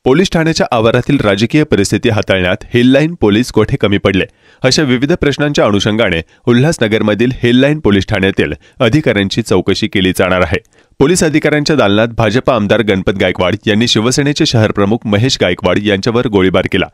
Police ठाण्याच्या आवारातील राजकीय परिस्थिती हाताळण्यात हिललाईन पोलीस कोठे कमी पडले अशा विविध प्रश्नांच्या अनुषंगाने उल्हासनगरमधील हिललाईन पोलीस ठाण्यातील अधिकाऱ्यांची चौकशी केली जाणार आहे। पोलीस अधिकाऱ्यांच्या दालनात भाजपा आमदार गणपत गायकवाड यांनी शिवसेनेचे शहर प्रमुख महेश गायकवाड यांच्यावर गोळीबार केला।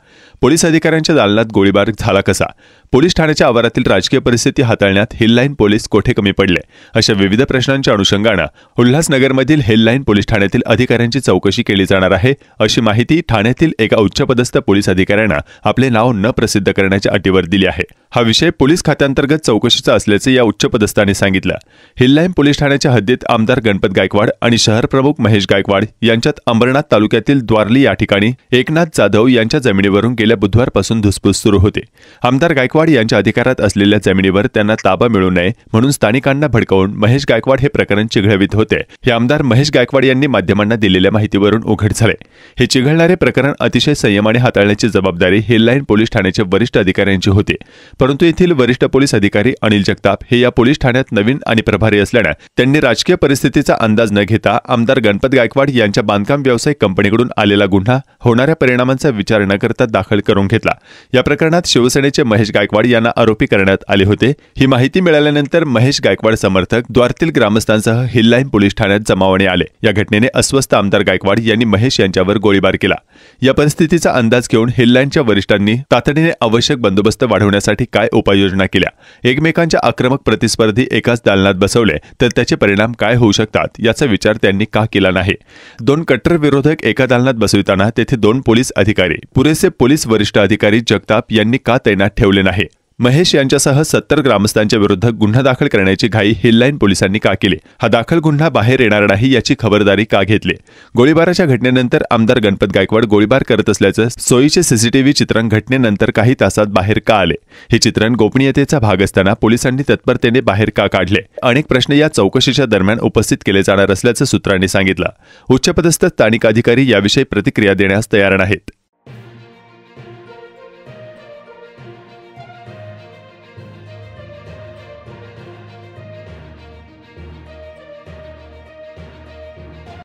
पोलीस अधिकाऱ्यांच्या दालनात गोळीबार झाला कसा? पोलीस ठाण्याच्या आवारातील राजकीय परिस्थिती हाताळण्यात हिललाईन पोलीस कोठे कमी पडले अशा विविध प्रश्नांच्या अनुषंगाने उल्हासनगरमधील हिललाईन पोलीस ठाण्यातील अधिकाऱ्यांची चौकशी केली जाणार आहे अशी माहिती ठाण्यातील एका उच्चपदस्थ पोलीस अधिकाऱ्याने आपले नाव न प्रसिद्ध करण्याच्या अटीवर दिली आहे। हा विषय पोलीस खात्यांतर्गत चौकशीचा असल्याचे या उच्चपदस्थांनी सांगितलं। हिललाईन पोलीस ठाण्याच्या हद्दीत आमदार गणपत गायकवाड आणि शहर प्रमुख महेश गायकवाड यांच्यात अंबरनाथ तालुक्यातील द्वारली या ठिकाणी एकनाथ जाधव यांच्या जमिनीवरून गेल्या बुधवारपासून धुसफूस सुरू होते। आमदार गायकवाड यांच्या अधिकारात असलेल्या जमिनीवर त्यांना ताबा मिळू नये म्हणून स्थानिकांना भडकवून महेश गायकवाड हे प्रकरण चिघळवित होते। हे आमदार महेश गायकवाड यांनी माध्यमांना दिलेल्या माहितीवरून उघड झाले। हे चिघळणारे प्रकरण अतिशय संयमाने हाताळण्याची जबाबदारी हिललाईन पोलीस ठाण्याचे वरिष्ठ अधिकाऱ्यांची होती, परंतु येथील वरिष्ठ पोलीस अधिकारी अनिल जगताप हे या पोलीस ठाण्यात नवीन आणि प्रभारी असल्याने त्यांनी राजकीय परिस्थितीचा अंदाज न घेता आमदार गणपत गायकवाड यांच्या बांधकाम व्यावसायिक कंपनीकडून आलेला गुन्हा होणाऱ्या परिणामांचा विचार न करता दाखल करून घेतला। या प्रकरणात शिवसेनेचे महेश गायकवाड यांना आरोपी करण्यात आले होते। ही माहिती मिळाल्यानंतर महेश गायकवाड समर्थक द्वारतील ग्रामस्थांसह हिललाईन पोलीस ठाण्यात जमावणे आले। या घटनेने अस्वस्थ आमदार गायकवाड यांनी महेश यांच्यावर गोळीबार केला। या परिस्थितीचा अंदाज घेऊन हिललाईनच्या वरिष्ठांनी तातडीने आवश्यक बंदोबस्त वाढवण्यासाठी काय उपाययोजना केल्या, एकमेकांच्या आक्रमक प्रतिस्पर्धी एकाच दालनात बसवले तर त्याचे परिणाम काय होऊ शकतात याचा विचार त्यांनी का केला नाही? दोन कट्टर विरोधक एका दालनात बसविताना तेथे दोन पोलीस अधिकारी, पुरेसे पोलीस वरिष्ठ अधिकारी जगताप यांनी का तैनात ठेवले नाही? महेश यांच्यासह 70 ग्रामस्थांच्या विरुद्ध गुन्हा दाखल करण्याची घाई हिललाईन पोलिसांनी का केली? हा दाखल गुन्हा बाहेर येणार नाही याची खबरदारी का घेतली? गोळीबाराच्या घटनेनंतर आमदार गणपत गायकवाड गोळीबार करत असल्याचं सोयीचे सीसीटीव्ही चित्रण घटनेनंतर काही तासात बाहेर का आले? हे चित्रण गोपनीयतेचा भाग असताना पोलिसांनी तत्परतेने बाहेर का काढले? अनेक प्रश्न या चौकशीच्या दरम्यान उपस्थित केले जाणार असल्याचं सूत्रांनी सांगितलं। उच्चपदस्थ स्थानिक अधिकारी याविषयी प्रतिक्रिया देण्यास तयार नाहीत।